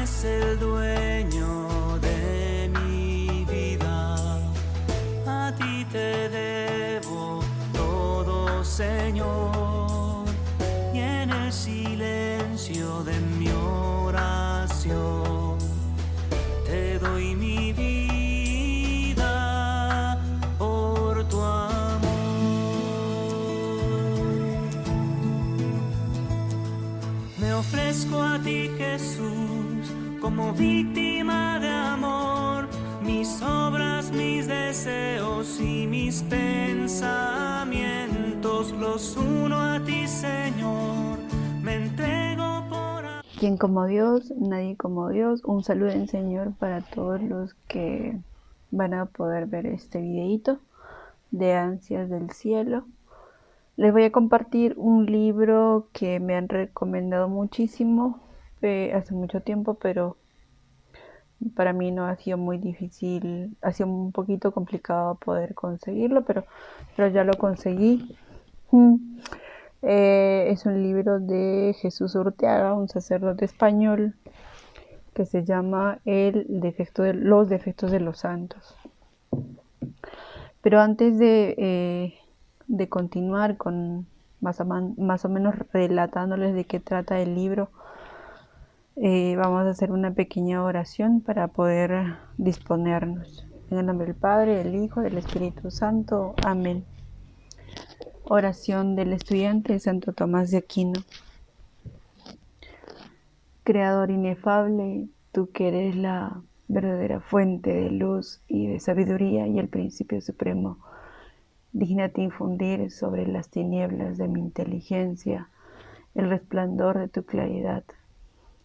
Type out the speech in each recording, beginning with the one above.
es el dueño de mi vida. A ti te debo todo, Señor, y en el silencio de mi oración te doy mi vida por tu amor. Me ofrezco a ti, Jesús, como víctima de amor. Mis obras, mis deseos y mis pensamientos los uno a ti, Señor. Me entrego por... ¿Quién como Dios? Nadie como Dios. Un saludo en Señor para todos los que van a poder ver este videito de Ansias del Cielo. Les voy a compartir un libro que me han recomendado muchísimo hace mucho tiempo, pero para mí no ha sido muy difícil, ha sido un poquito complicado poder conseguirlo, pero ya lo conseguí. Es un libro de Jesús Urteaga, un sacerdote español, que se llama Los defectos de los santos. Pero antes de continuar con más o menos relatándoles de qué trata el libro, vamos a hacer una pequeña oración para poder disponernos. En el nombre del Padre, del Hijo, del Espíritu Santo. Amén. Oración del estudiante de Santo Tomás de Aquino. Creador inefable, tú que eres la verdadera fuente de luz y de sabiduría y el principio supremo, dígnate infundir sobre las tinieblas de mi inteligencia el resplandor de tu claridad,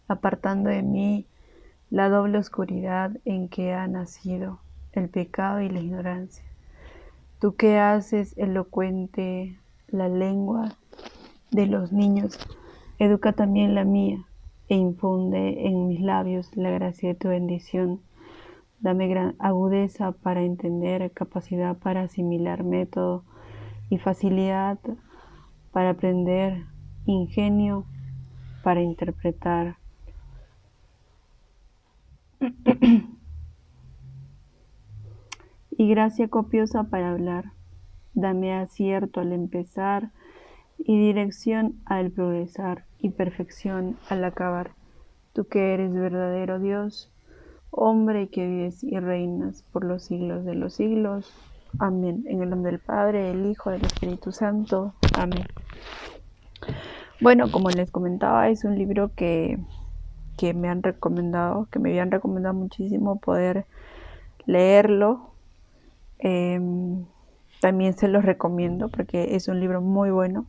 apartando de mí la doble oscuridad en que ha nacido el pecado y la ignorancia. Tú que haces elocuente la lengua de los niños, educa también la mía e infunde en mis labios la gracia de tu bendición. Dame gran agudeza para entender, capacidad para asimilar método y facilidad para aprender, ingenio para interpretar. Y gracia copiosa para hablar. Dame acierto al empezar y dirección al progresar y perfección al acabar. Tú que eres verdadero Dios, hombre y que vives y reinas por los siglos de los siglos. Amén. En el nombre del Padre, del Hijo, del Espíritu Santo. Amén. Bueno, como les comentaba, es un libro que me habían recomendado muchísimo poder leerlo. También se los recomiendo porque es un libro muy bueno.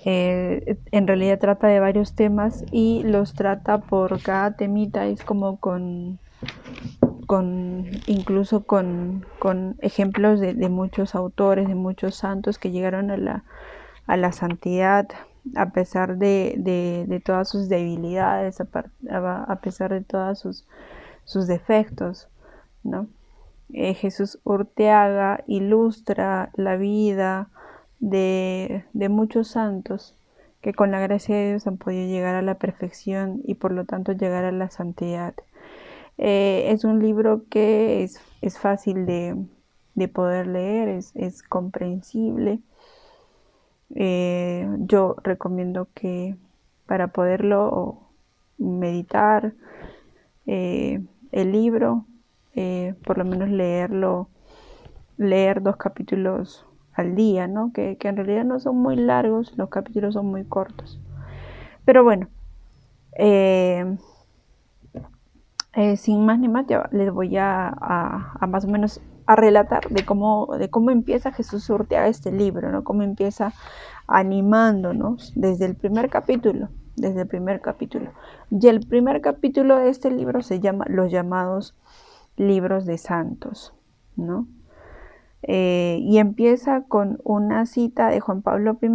En realidad trata de varios temas y los trata por cada temita, es como incluso con ejemplos de muchos autores, de muchos santos que llegaron a la santidad a pesar de todas sus debilidades, a pesar de todos sus defectos, ¿no? Jesús Urteaga ilustra la vida de muchos santos que con la gracia de Dios han podido llegar a la perfección y por lo tanto llegar a la santidad. Es un libro que es fácil de poder leer, es comprensible. Yo recomiendo que para poderlo meditar el libro, por lo menos leer 2 capítulos al día, ¿no? Que en realidad no son muy largos, los capítulos son muy cortos. Pero bueno, sin más ni más, ya les voy a más o menos a relatar de cómo empieza Jesús Urteaga este libro, ¿no? Cómo empieza animándonos desde el primer capítulo. Y el primer capítulo de este libro se llama Los llamados libros de santos, ¿no? Y empieza con una cita de Juan Pablo I,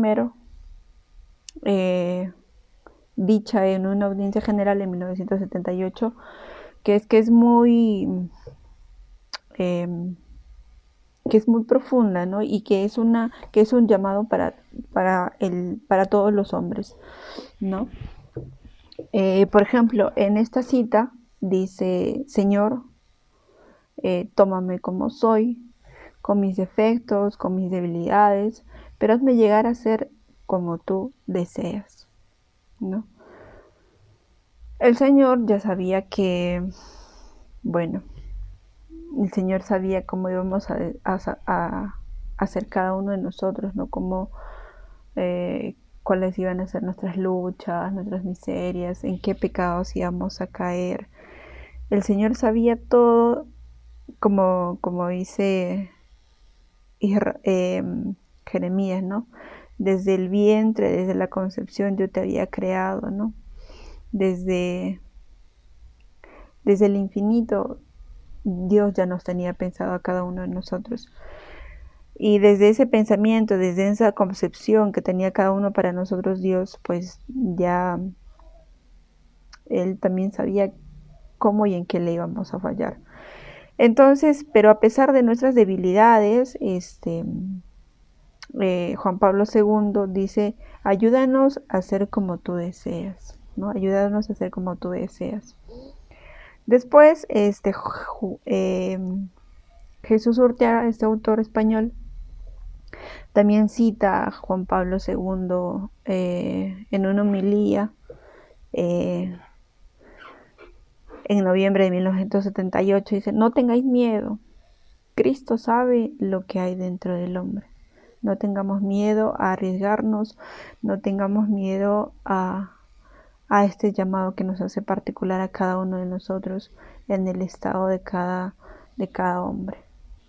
dicha en una audiencia general en 1978, que es muy profunda, ¿no? Y que es un llamado para todos los hombres, ¿no? Por ejemplo, en esta cita dice: Señor, tómame como soy, con mis defectos, con mis debilidades, pero hazme llegar a ser como tú deseas, ¿no? El Señor ya sabía que, bueno, el Señor sabía cómo íbamos a ser cada uno de nosotros, ¿no? Cómo, cuáles iban a ser nuestras luchas, nuestras miserias, en qué pecados íbamos a caer. El Señor sabía todo, como dice Jeremías, ¿no? Desde el vientre, desde la concepción yo te había creado, ¿no? Desde el infinito Dios ya nos tenía pensado a cada uno de nosotros. Y desde ese pensamiento, desde esa concepción que tenía cada uno para nosotros Dios, pues ya Él también sabía cómo y en qué le íbamos a fallar. Entonces, pero a pesar de nuestras debilidades, Juan Pablo II dice: ayúdanos a ser como tú deseas, ¿no? Ayúdanos a ser como tú deseas. Después, Jesús Urteaga, este autor español, también cita a Juan Pablo II en una homilía en noviembre de 1978. Dice: no tengáis miedo, Cristo sabe lo que hay dentro del hombre. No tengamos miedo a arriesgarnos, no tengamos miedo a este llamado que nos hace particular a cada uno de nosotros en el estado de cada hombre.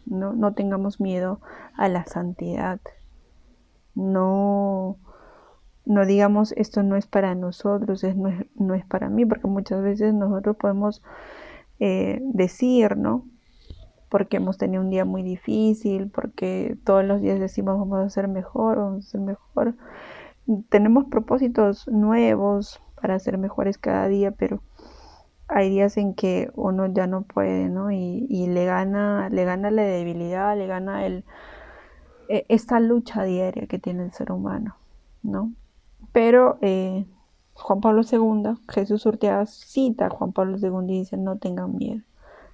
No tengamos miedo a la santidad. No digamos esto no es para nosotros, no es para mí, porque muchas veces nosotros podemos decir, ¿no? Porque hemos tenido un día muy difícil, porque todos los días decimos vamos a ser mejor. Tenemos propósitos nuevos para ser mejores cada día, pero hay días en que uno ya no puede, ¿no? Y le gana la debilidad, le gana esta lucha diaria que tiene el ser humano, ¿no? Pero Juan Pablo II, Jesús Urteaga cita a Juan Pablo II y dice: no tengan miedo,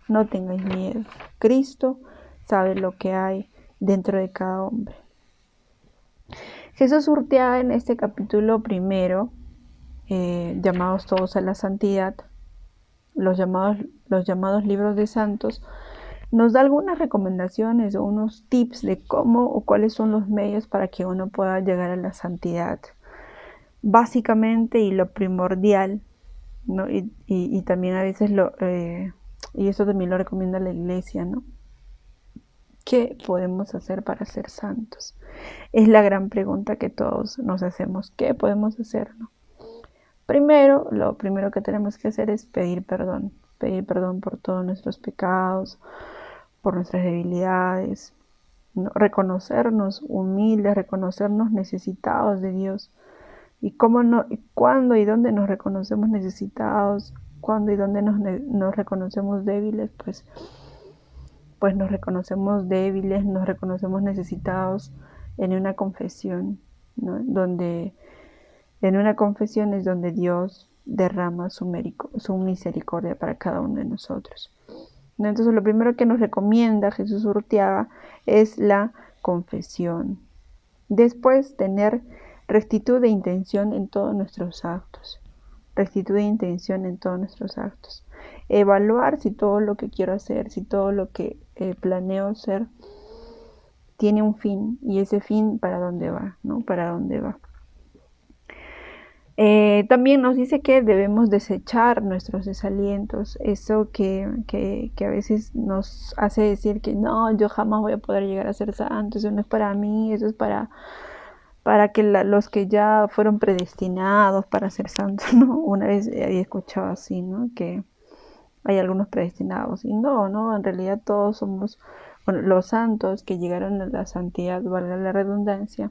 no tengáis miedo. Cristo sabe lo que hay dentro de cada hombre. Jesús Urteaga, en este capítulo primero, llamados todos a la santidad, los llamados libros de santos, nos da algunas recomendaciones o unos tips de cómo o cuáles son los medios para que uno pueda llegar a la santidad. Básicamente, y lo primordial, ¿no? Y también a veces y eso también lo recomienda la Iglesia, ¿no? ¿Qué podemos hacer para ser santos? Es la gran pregunta que todos nos hacemos. ¿Qué podemos hacer, no? Primero, lo primero que tenemos que hacer es pedir perdón por todos nuestros pecados, por nuestras debilidades, ¿no? Reconocernos humildes, reconocernos necesitados de Dios. Y cuándo y dónde nos reconocemos necesitados, cuándo y dónde nos reconocemos débiles, pues nos reconocemos débiles, nos reconocemos necesitados en una confesión, ¿no? En una confesión es donde Dios derrama su misericordia para cada uno de nosotros. Entonces, lo primero que nos recomienda Jesús Urteaga es la confesión. Después, tener rectitud de intención en todos nuestros actos. Rectitud de intención en todos nuestros actos. Evaluar si todo lo que quiero hacer, si todo lo que planeo hacer tiene un fin, y ese fin para dónde va, ¿no? Para dónde va. También nos dice que debemos desechar nuestros desalientos, eso que a veces nos hace decir que no, yo jamás voy a poder llegar a ser santo, eso no es para mí, eso es para que los que ya fueron predestinados para ser santos, ¿no? Una vez había escuchado así, ¿no? Que hay algunos predestinados, y no, en realidad todos somos, bueno, los santos que llegaron a la santidad, valga la redundancia,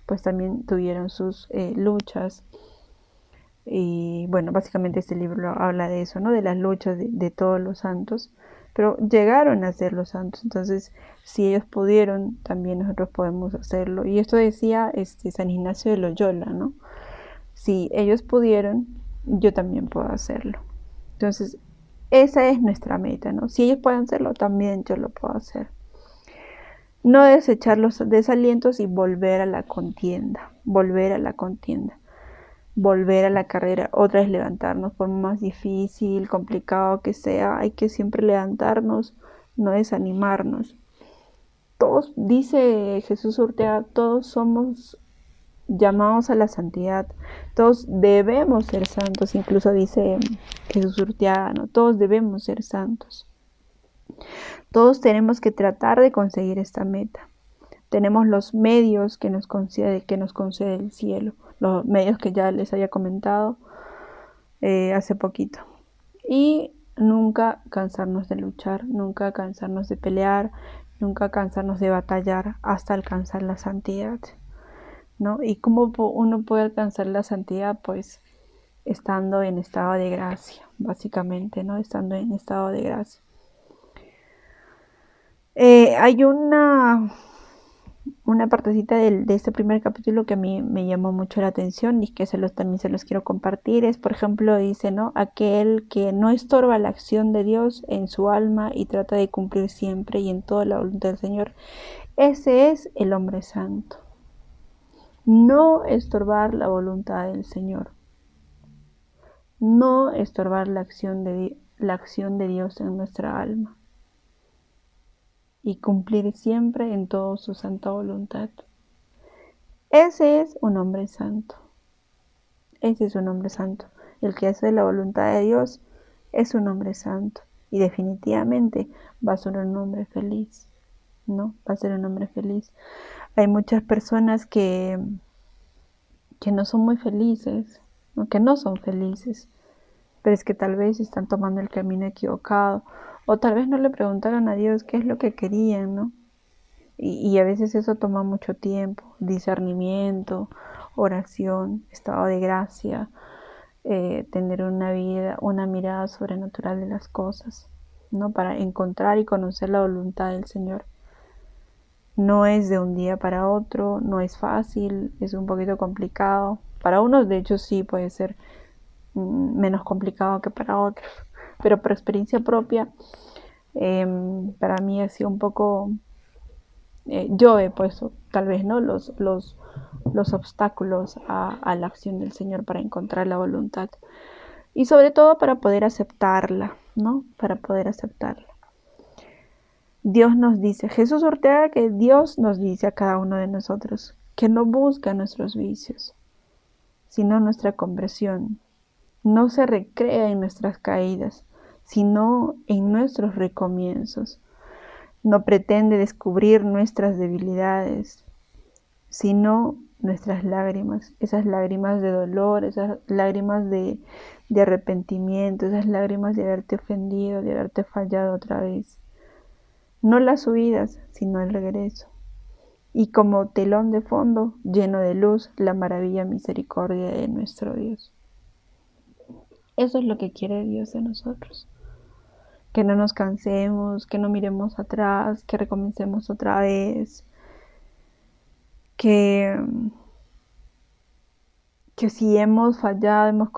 pues también tuvieron sus luchas. Y bueno, básicamente este libro habla de eso, ¿no? De las luchas de todos los santos, pero llegaron a ser los santos. Entonces, si ellos pudieron, también nosotros podemos hacerlo. Y esto decía San Ignacio de Loyola, ¿no? Si ellos pudieron, yo también puedo hacerlo. Entonces, esa es nuestra meta, ¿no? Si ellos pueden hacerlo, también yo lo puedo hacer. No desechar los desalientos y volver a la contienda, volver a la carrera, otra vez levantarnos, por más difícil, complicado que sea, hay que siempre levantarnos, no desanimarnos. Todos, dice Jesús Urteaga, todos somos llamados a la santidad, todos debemos ser santos, incluso dice Jesús Urteaga, ¿no? Todos debemos ser santos. Todos tenemos que tratar de conseguir esta meta. Tenemos los medios que nos concede el cielo, los medios que ya les había comentado hace poquito. Y nunca cansarnos de luchar, nunca cansarnos de pelear, nunca cansarnos de batallar hasta alcanzar la santidad, ¿no? ¿Y cómo uno puede alcanzar la santidad? Pues estando en estado de gracia, básicamente, ¿no? Estando en estado de gracia. Hay una partecita de este primer capítulo que a mí me llamó mucho la atención y que también se los quiero compartir. Es, por ejemplo, dice, ¿no? Aquel que no estorba la acción de Dios en su alma y trata de cumplir siempre y en toda la voluntad del Señor. Ese es el hombre santo. No estorbar la voluntad del Señor. No estorbar la acción de Dios en nuestra alma. Y cumplir siempre en todo su santa voluntad. Ese es un hombre santo. Ese es un hombre santo. El que hace la voluntad de Dios es un hombre santo. Y definitivamente va a ser un hombre feliz, ¿no? Va a ser un hombre feliz. Hay muchas personas que no son muy felices, ¿no? Que no son felices, pero es que tal vez están tomando el camino equivocado, o tal vez no le preguntaron a Dios qué es lo que querían, ¿no? Y a veces eso toma mucho tiempo, discernimiento, oración, estado de gracia, tener una mirada sobrenatural de las cosas, ¿no? Para encontrar y conocer la voluntad del Señor. No es de un día para otro, no es fácil, es un poquito complicado. Para unos, de hecho, sí puede ser menos complicado que para otros, pero por experiencia propia, para mí ha sido un poco, yo he puesto tal vez, ¿no? los obstáculos a la acción del Señor para encontrar la voluntad y sobre todo para poder aceptarla, ¿no? Para poder aceptarla. Dios nos dice, Jesús Ortega, que Dios nos dice a cada uno de nosotros que no busca nuestros vicios, sino nuestra conversión. No se recrea en nuestras caídas, sino en nuestros recomienzos. No pretende descubrir nuestras debilidades, sino nuestras lágrimas, esas lágrimas de dolor, esas lágrimas de arrepentimiento, esas lágrimas de haberte ofendido, de haberte fallado otra vez. No las huidas, sino el regreso. Y como telón de fondo, lleno de luz, la maravilla misericordia de nuestro Dios. Eso es lo que quiere Dios de nosotros. Que no nos cansemos, que no miremos atrás, que recomencemos otra vez. Que si hemos fallado, hemos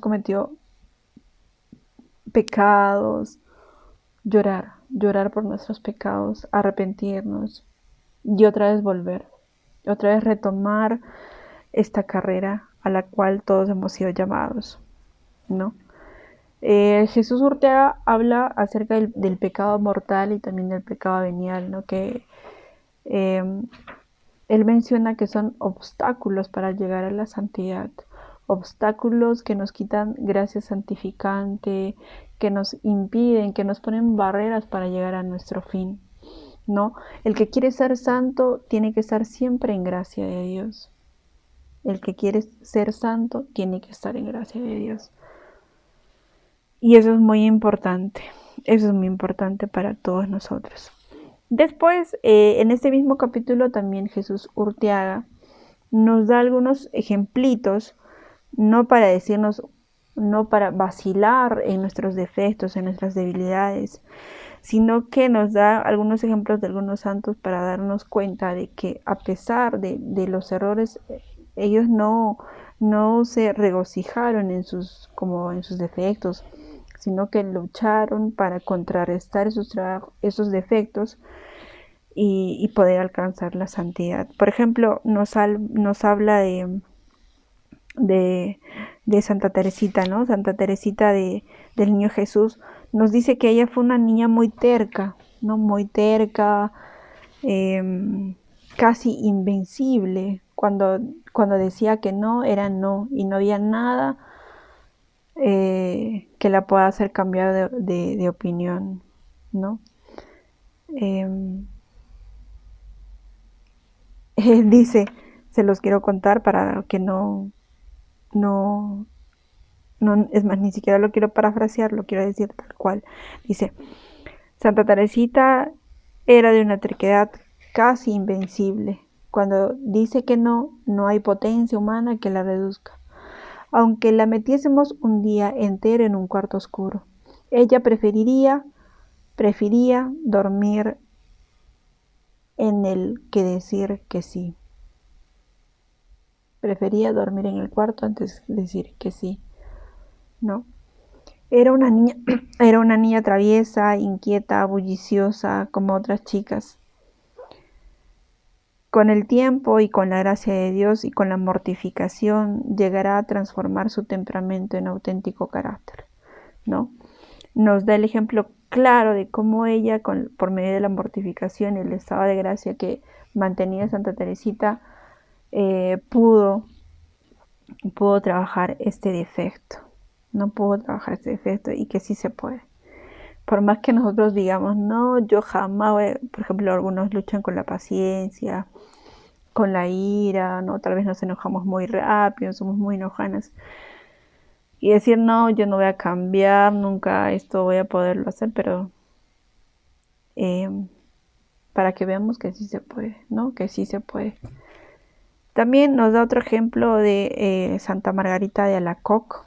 cometido pecados, llorar por nuestros pecados, arrepentirnos y otra vez volver, otra vez retomar esta carrera a la cual todos hemos sido llamados, ¿no? Jesús Urteaga habla acerca del pecado mortal y también del pecado venial, ¿no? Que él menciona que son obstáculos para llegar a la santidad, obstáculos que nos quitan gracia santificante, que nos impiden, que nos ponen barreras para llegar a nuestro fin, ¿no? El que quiere ser santo tiene que estar siempre en gracia de Dios. El que quiere ser santo tiene que estar en gracia de Dios. Y eso es muy importante. Eso es muy importante para todos nosotros. Después, en este mismo capítulo también Jesús Urteaga nos da algunos ejemplitos, no para decirnos, no para vacilar en nuestros defectos, en nuestras debilidades, sino que nos da algunos ejemplos de algunos santos para darnos cuenta de que a pesar de los errores, ellos no no se regocijaron como en sus defectos, sino que lucharon para contrarrestar esos defectos y poder alcanzar la santidad. Por ejemplo, nos habla de, de Santa Teresita, ¿no? Santa Teresita del Niño Jesús nos dice que ella fue una niña muy terca, ¿no? Muy terca, casi invencible. Cuando decía que no, era no, y no había nada que la pueda hacer cambiar de opinión, ¿no? Dice, se los quiero contar para que no, es más, ni siquiera lo quiero parafrasear, lo quiero decir tal cual. Dice, Santa Teresita era de una terquedad casi invencible. Cuando dice que no, no hay potencia humana que la reduzca. Aunque la metiésemos un día entero en un cuarto oscuro, ella prefería dormir en él que decir que sí. Prefería dormir en el cuarto antes de decir que sí, ¿no? Era una niña traviesa, inquieta, bulliciosa, como otras chicas. Con el tiempo y con la gracia de Dios y con la mortificación llegará a transformar su temperamento en auténtico carácter, ¿no? Nos da el ejemplo claro de cómo ella, por medio de la mortificación y el estado de gracia que mantenía Santa Teresita, pudo trabajar este defecto. No pudo trabajar este defecto y que sí se puede. Por más que nosotros digamos, no, yo jamás, por ejemplo, algunos luchan con la paciencia, con la ira, ¿no? Tal vez nos enojamos muy rápido, somos muy enojanas. Y decir, no, yo no voy a cambiar, nunca esto voy a poderlo hacer, pero para que veamos que sí se puede, ¿no? Que sí se puede. También nos da otro ejemplo de Santa Margarita de Alacoque,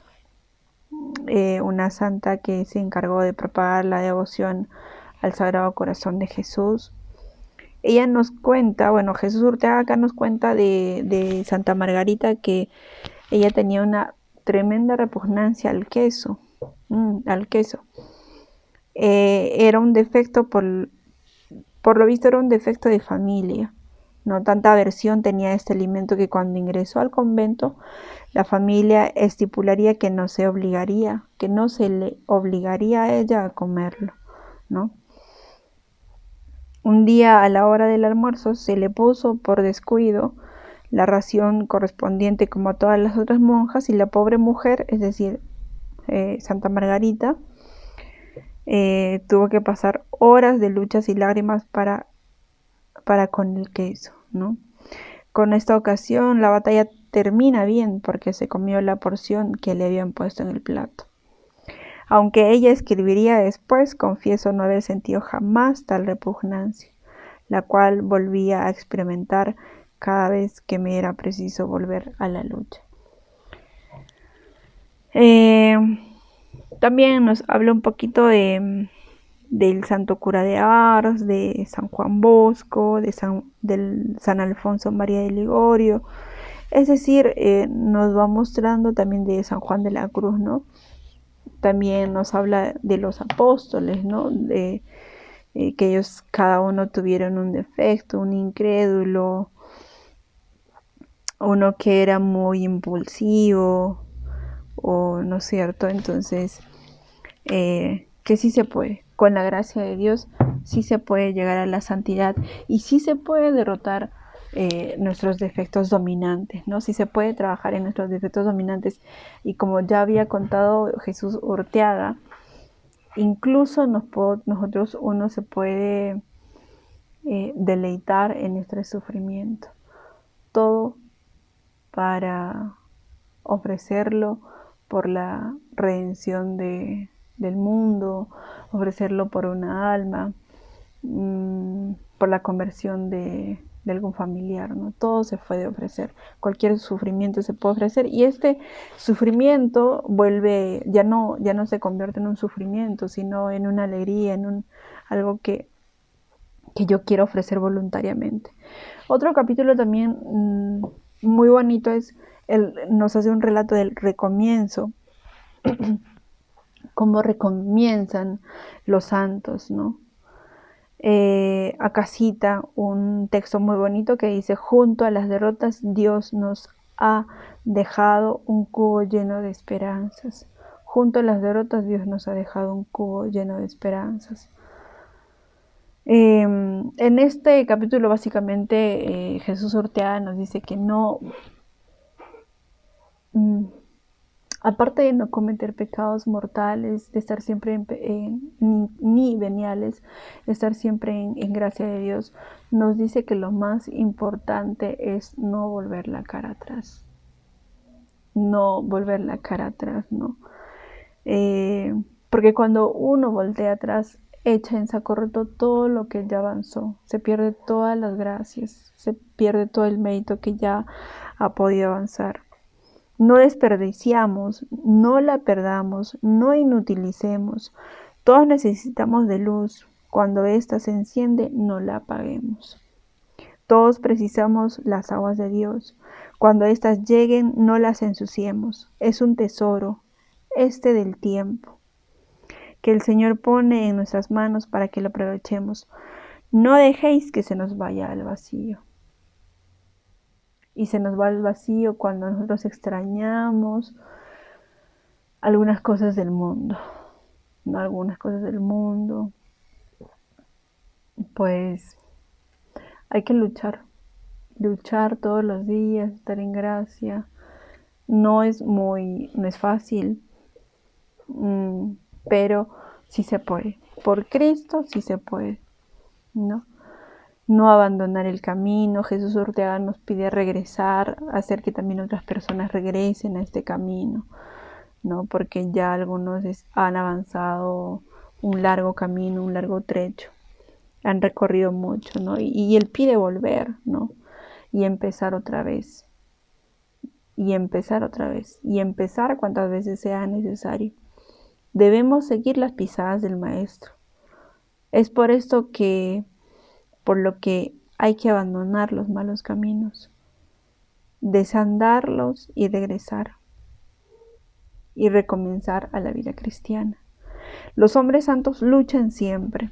una santa que se encargó de propagar la devoción al Sagrado Corazón de Jesús. Ella nos cuenta, bueno, Jesús Urteaga acá nos cuenta de Santa Margarita que ella tenía una tremenda repugnancia al queso. Era un defecto, por lo visto era un defecto de familia. No tanta aversión tenía este alimento que cuando ingresó al convento, la familia estipularía que no se le obligaría a ella a comerlo, ¿no? Un día a la hora del almuerzo se le puso por descuido la ración correspondiente como a todas las otras monjas y la pobre mujer, es decir, Santa Margarita, tuvo que pasar horas de luchas y lágrimas para con el queso, ¿no? Con esta ocasión la batalla termina bien porque se comió la porción que le habían puesto en el plato. Aunque ella escribiría después, confieso no haber sentido jamás tal repugnancia, la cual volvía a experimentar cada vez que me era preciso volver a la lucha. También nos habla un poquito del Santo Cura de Ars, de San Juan Bosco, del San Alfonso María de Ligorio. Es decir, nos va mostrando también de San Juan de la Cruz, ¿no? También nos habla de los apóstoles, ¿no? De que ellos cada uno tuvieron un defecto, un incrédulo, uno que era muy impulsivo, o no es cierto. Entonces, que sí se puede, con la gracia de Dios, sí se puede llegar a la santidad y sí se puede derrotar nuestros defectos dominantes, ¿no? Sí se puede trabajar en nuestros defectos dominantes. Y como ya había contado Jesús Urteaga, incluso nosotros uno se puede deleitar en nuestro sufrimiento. Todo para ofrecerlo por la redención del mundo, ofrecerlo por una alma, por la conversión de algún familiar, ¿no? Todo se puede ofrecer, cualquier sufrimiento se puede ofrecer, y este sufrimiento ya no se convierte en un sufrimiento, sino en una alegría, en algo que yo quiero ofrecer voluntariamente. Otro capítulo también muy bonito es Él nos hace un relato del recomienzo, cómo recomienzan los santos, ¿no? Acá cita un texto muy bonito que dice: junto a las derrotas Dios nos ha dejado un cubo lleno de esperanzas. Junto a las derrotas Dios nos ha dejado un cubo lleno de esperanzas. En este capítulo básicamente Jesús Urteaga nos dice que no, aparte de no cometer pecados mortales, de estar siempre ni veniales, de estar siempre en gracia de Dios, nos dice que lo más importante es no volver la cara atrás. No volver la cara atrás, ¿no? Porque cuando uno voltea atrás, echa en saco roto todo lo que ya avanzó, se pierde todas las gracias, se pierde todo el mérito que ya ha podido avanzar. No desperdiciamos, no la perdamos, no inutilicemos. Todos necesitamos de luz. Cuando ésta se enciende, no la apaguemos. Todos precisamos las aguas de Dios. Cuando éstas lleguen, no las ensuciemos. Es un tesoro, del tiempo, que el Señor pone en nuestras manos para que lo aprovechemos. No dejéis que se nos vaya al vacío. Y se nos va al vacío cuando nosotros extrañamos algunas cosas del mundo, ¿no? Algunas cosas del mundo. Pues hay que luchar todos los días, estar en gracia. No es fácil, pero sí se puede. Por Cristo sí se puede, ¿no? No abandonar el camino. Jesús Urteaga nos pide regresar, hacer que también otras personas regresen a este camino, ¿no? Porque ya algunos han avanzado un largo camino, un largo trecho, han recorrido mucho, ¿no? Y él pide volver, ¿no? Y empezar otra vez, y empezar otra vez, y empezar cuantas veces sea necesario. Debemos seguir las pisadas del Maestro. Es por esto por lo que hay que abandonar los malos caminos, desandarlos y regresar, y recomenzar a la vida cristiana. Los hombres santos luchan siempre.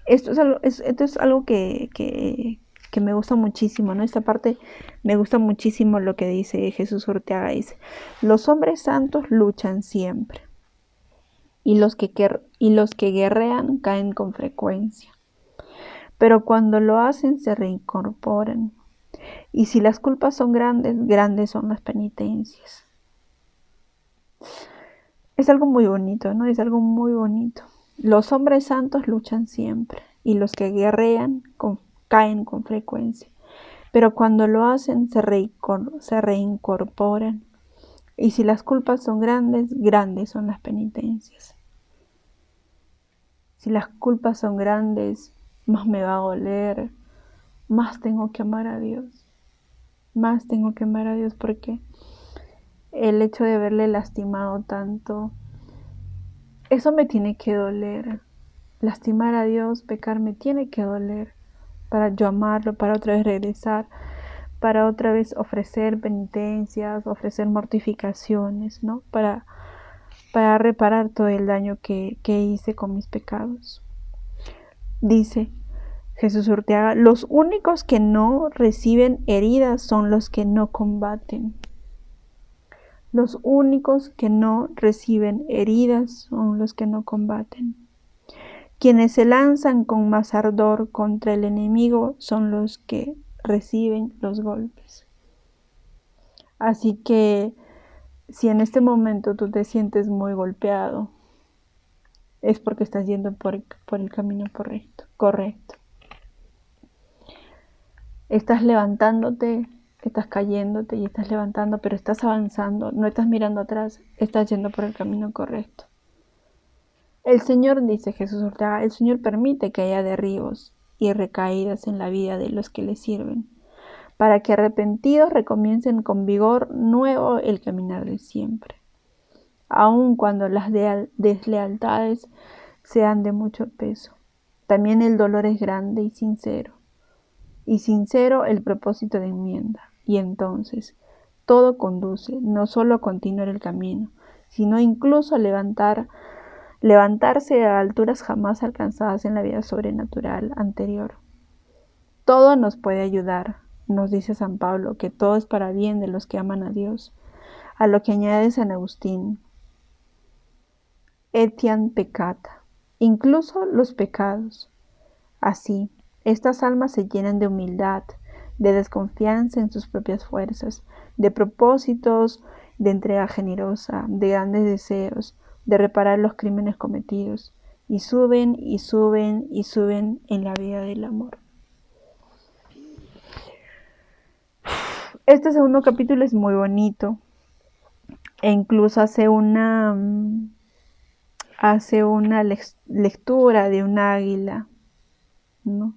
Esto es algo que me gusta muchísimo, ¿no? Esta parte me gusta muchísimo lo que dice Jesús Urteaga. Dice: los hombres santos luchan siempre, y los que guerrean caen con frecuencia. Pero cuando lo hacen se reincorporan. Y si las culpas son grandes, grandes son las penitencias. Es algo muy bonito, ¿no? Es algo muy bonito. Los hombres santos luchan siempre, y los que guerrean caen con frecuencia. Pero cuando lo hacen se reincorporan. Y si las culpas son grandes, grandes son las penitencias. Si las culpas son grandes, más me va a doler, más tengo que amar a Dios. Más tengo que amar a Dios, porque el hecho de haberle lastimado tanto, eso me tiene que doler. Lastimar a Dios, pecar, me tiene que doler para yo amarlo, para otra vez regresar, para otra vez ofrecer penitencias, ofrecer mortificaciones, ¿no? Para reparar todo el daño que hice con mis pecados. Dice Jesús Urteaga: los únicos que no reciben heridas son los que no combaten. Los únicos que no reciben heridas son los que no combaten. Quienes se lanzan con más ardor contra el enemigo son los que reciben los golpes. Así que si en este momento tú te sientes muy golpeado, es porque estás yendo por el camino correcto. Estás levantándote, estás cayéndote y estás levantando, pero estás avanzando, no estás mirando atrás, estás yendo por el camino correcto. El Señor, dice Jesús Urteaga, el Señor permite que haya derribos y recaídas en la vida de los que le sirven, para que arrepentidos recomiencen con vigor nuevo el caminar de siempre, aun cuando las deslealtades sean de mucho peso. También el dolor es grande y sincero el propósito de enmienda, y entonces todo conduce, no solo a continuar el camino, sino incluso a levantarse a alturas jamás alcanzadas en la vida sobrenatural anterior. Todo nos puede ayudar, nos dice San Pablo, que todo es para bien de los que aman a Dios, a lo que añade San Agustín, etiam peccata, incluso los pecados. Así, estas almas se llenan de humildad, de desconfianza en sus propias fuerzas, de propósitos, de entrega generosa, de grandes deseos, de reparar los crímenes cometidos, y suben y suben y suben en la vida del amor. Este segundo capítulo es muy bonito e incluso hace una lectura de un águila, ¿no?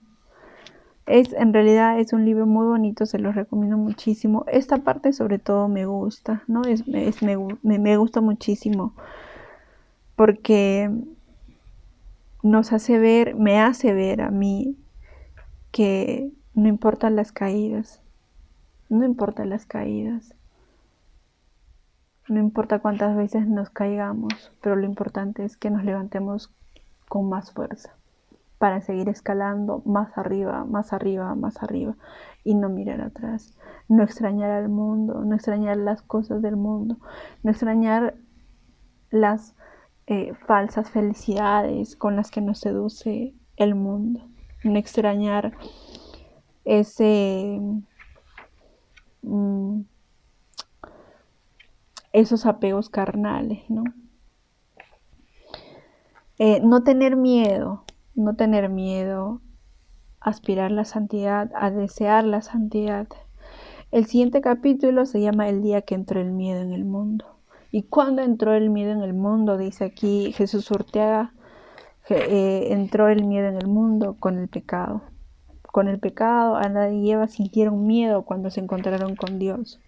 En realidad es un libro muy bonito, se los recomiendo muchísimo. Esta parte sobre todo me gusta, ¿no? Me gusta muchísimo porque me hace ver a mí que no importan las caídas, no importan las caídas, no importa cuántas veces nos caigamos, pero lo importante es que nos levantemos con más fuerza para seguir escalando más arriba, más arriba, más arriba y no mirar atrás, no extrañar al mundo, no extrañar las cosas del mundo, no extrañar las falsas felicidades con las que nos seduce el mundo, no extrañar esos apegos carnales, ¿no? No tener miedo, a aspirar la santidad, a desear la santidad. El siguiente capítulo se llama El día que entró el miedo en el mundo. ¿Y cuándo entró el miedo en el mundo? Dice aquí Jesús Urteaga, entró el miedo en el mundo con el pecado. Con el pecado, Adán y Eva sintieron miedo cuando se encontraron con Dios.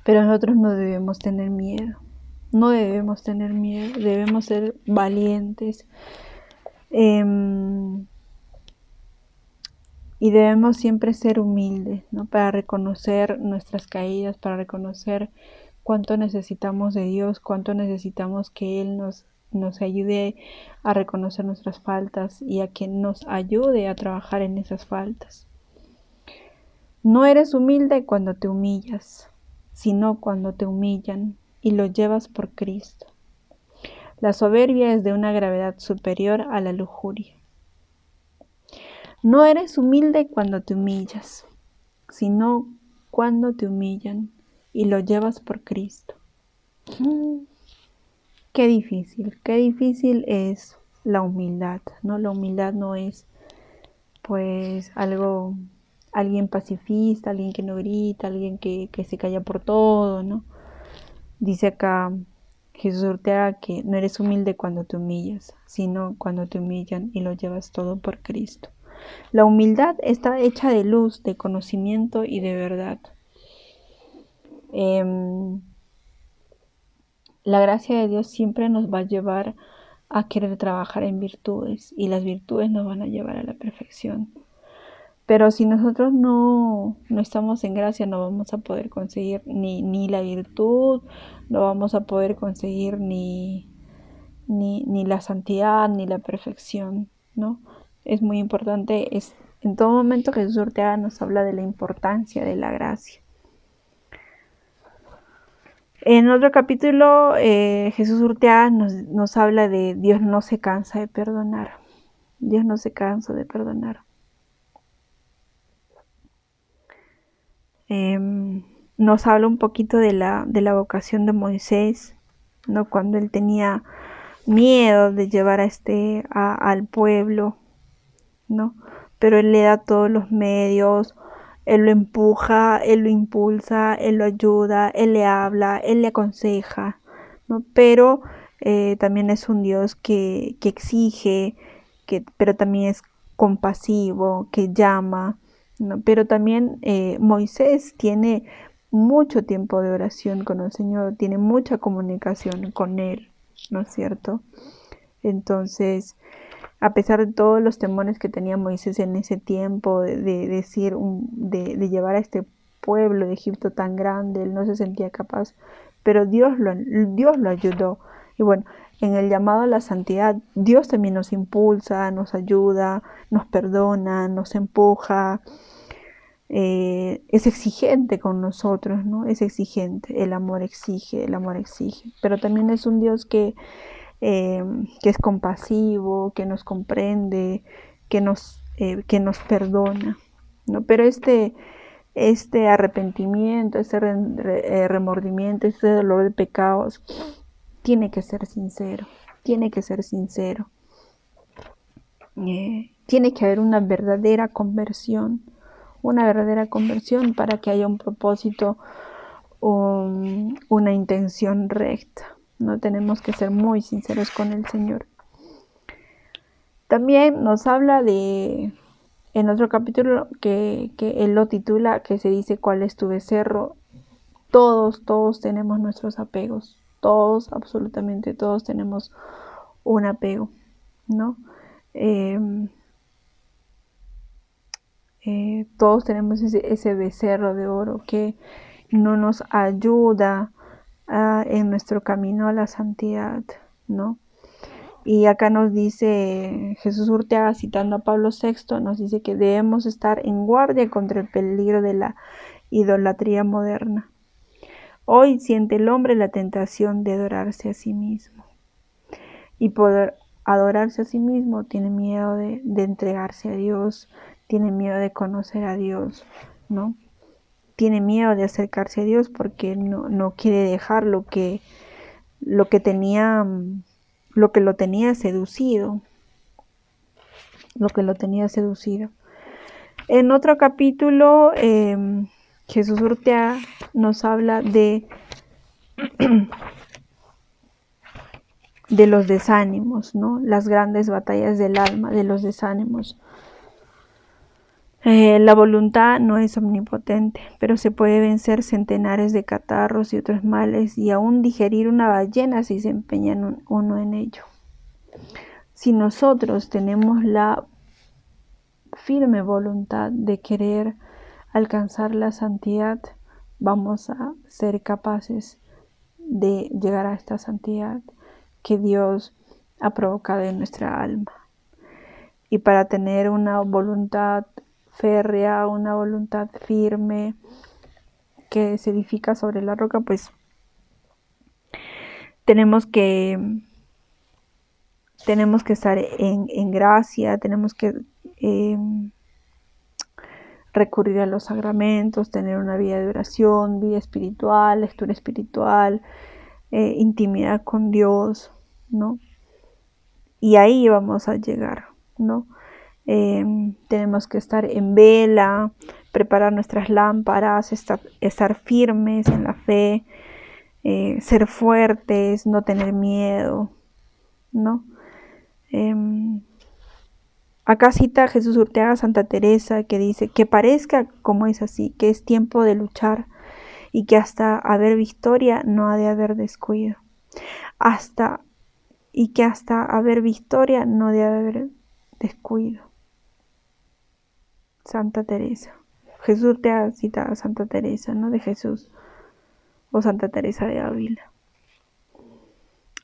Pero nosotros no debemos tener miedo. No debemos tener miedo, debemos ser valientes. Y debemos siempre ser humildes, ¿no? Para reconocer nuestras caídas, para reconocer cuánto necesitamos de Dios, cuánto necesitamos que Él nos ayude a reconocer nuestras faltas y a que nos ayude a trabajar en esas faltas. No eres humilde cuando te humillas, sino cuando te humillan y lo llevas por Cristo. La soberbia es de una gravedad superior a la lujuria. No eres humilde cuando te humillas, sino cuando te humillan y lo llevas por Cristo. Qué difícil es la humildad, ¿no? La humildad no es pues alguien pacifista, alguien que no grita, alguien que se calla por todo, ¿no? Dice acá Jesús Urteaga que no eres humilde cuando te humillas, sino cuando te humillan y lo llevas todo por Cristo. La humildad está hecha de luz, de conocimiento y de verdad. La gracia de Dios siempre nos va a llevar a querer trabajar en virtudes y las virtudes nos van a llevar a la perfección. Pero si nosotros no estamos en gracia, no vamos a poder conseguir ni la virtud, no vamos a poder conseguir ni la santidad, ni la perfección, ¿no? Es muy importante, en todo momento Jesús Urteaga nos habla de la importancia de la gracia. En otro capítulo, Jesús Urteaga nos habla de Dios no se cansa de perdonar. Dios no se cansa de perdonar. Nos habla un poquito de la vocación de Moisés, ¿no? Cuando él tenía miedo de llevar al pueblo, ¿no? Pero él le da todos los medios, él lo empuja, él lo impulsa, él lo ayuda, él le habla, él le aconseja, ¿no? Pero también es un Dios que exige, pero también es compasivo, que llama, ¿no? Pero también Moisés tiene mucho tiempo de oración con el Señor, tiene mucha comunicación con Él, ¿no es cierto? Entonces, A pesar de todos los temores que tenía Moisés en ese tiempo, de llevar a este pueblo de Egipto tan grande, él no se sentía capaz, pero Dios lo ayudó. Y bueno, en el llamado a la santidad, Dios también nos impulsa, nos ayuda, nos perdona, nos empuja, es exigente con nosotros, ¿no? Es exigente, el amor exige, pero también es un Dios que es compasivo, que nos comprende, que nos perdona, ¿no? Pero este arrepentimiento, remordimiento, este dolor de pecados, tiene que ser sincero, tiene que haber una verdadera conversión para que haya un propósito, una intención recta. No tenemos que ser muy sinceros con el Señor. También nos habla en otro capítulo que Él lo titula, que se dice ¿cuál es tu becerro? Todos tenemos nuestros apegos. Todos, absolutamente todos tenemos un apego, ¿no? Todos tenemos ese becerro de oro que no nos ayuda en nuestro camino a la santidad, ¿no? Y acá nos dice Jesús Urteaga, citando a Pablo VI, nos dice que debemos estar en guardia contra el peligro de la idolatría moderna. Hoy siente el hombre la tentación de adorarse a sí mismo. Y poder adorarse a sí mismo tiene miedo de entregarse a Dios, tiene miedo de conocer a Dios, ¿no? Tiene miedo de acercarse a Dios porque no quiere dejar lo que lo tenía seducido. En otro capítulo, Jesús Urteaga nos habla de los desánimos, ¿no? Las grandes batallas del alma, de los desánimos. La voluntad no es omnipotente, pero se puede vencer centenares de catarros y otros males y aún digerir una ballena si se empeña uno en ello. Si nosotros tenemos la firme voluntad de querer alcanzar la santidad, vamos a ser capaces de llegar a esta santidad que Dios ha provocado en nuestra alma. Y para tener una voluntad férrea, una voluntad firme que se edifica sobre la roca, pues tenemos que estar en gracia, tenemos que recurrir a los sacramentos, tener una vida de oración, vida espiritual, lectura espiritual, intimidad con Dios, ¿no? Y ahí vamos a llegar, ¿no? Tenemos que estar en vela, preparar nuestras lámparas, estar firmes en la fe, ser fuertes, no tener miedo, ¿no? Acá cita Jesús Urteaga a Santa Teresa, que dice que parezca como es así, que es tiempo de luchar y que hasta haber victoria no ha de haber descuido. Hasta haber victoria no debe haber descuido. Santa Teresa. Jesús te cita a Santa Teresa, ¿no? De Jesús. O Santa Teresa de Ávila.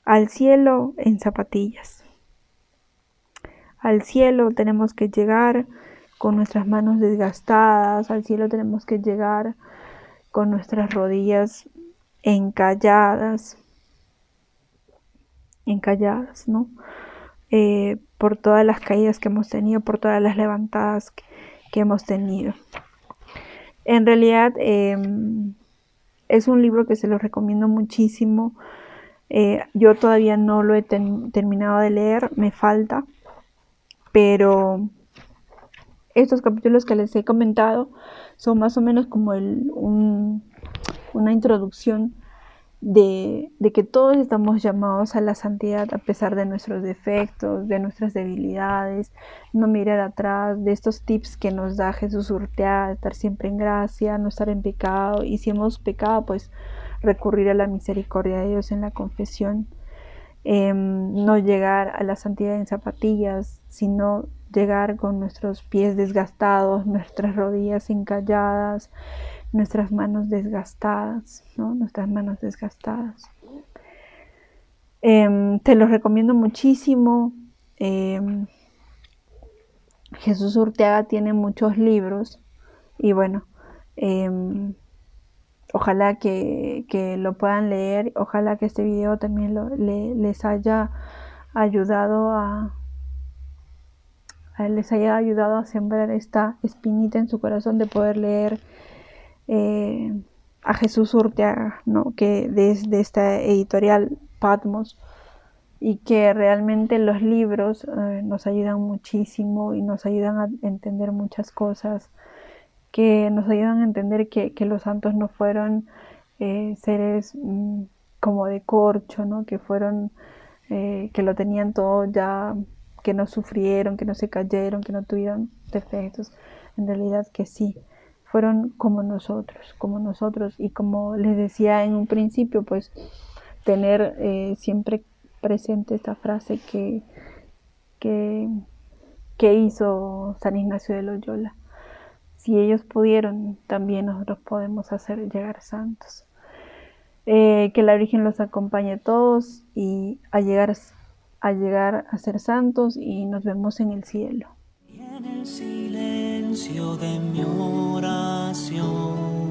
Al cielo en zapatillas. Al cielo tenemos que llegar con nuestras manos desgastadas. Al cielo tenemos que llegar con nuestras rodillas encalladas, ¿no? Por todas las caídas que hemos tenido, por todas las levantadas que hemos tenido. En realidad es un libro que se lo recomiendo muchísimo. Yo todavía no lo he terminado de leer, me falta, pero estos capítulos que les he comentado son más o menos como una introducción de que todos estamos llamados a la santidad a pesar de nuestros defectos, de nuestras debilidades, no mirar atrás, de estos tips que nos da Jesús Urteaga, estar siempre en gracia, no estar en pecado, y si hemos pecado, pues recurrir a la misericordia de Dios en la confesión no llegar a la santidad en zapatillas, sino llegar con nuestros pies desgastados, nuestras rodillas encalladas, nuestras manos desgastadas, ¿no? Nuestras manos desgastadas. Te lo recomiendo muchísimo. Jesús Urteaga tiene muchos libros y bueno, ojalá que lo puedan leer, ojalá que este video también les haya ayudado les haya ayudado a sembrar esta espinita en su corazón de poder leer a Jesús Urteaga, ¿no? Que desde esta editorial Patmos, y que realmente los libros nos ayudan muchísimo y nos ayudan a entender muchas cosas, que nos ayudan a entender que los santos no fueron seres como de corcho, ¿no? Que fueron, que lo tenían todo ya, que no sufrieron, que no se cayeron, que no tuvieron defectos. En realidad que sí, fueron como nosotros, y como les decía en un principio, pues tener siempre presente esta frase que hizo San Ignacio de Loyola: si ellos pudieron, también nosotros podemos hacer llegar santos. Que la Virgen los acompañe a todos y a llegar a ser santos, y nos vemos en el cielo. Y en el silencio de mi oración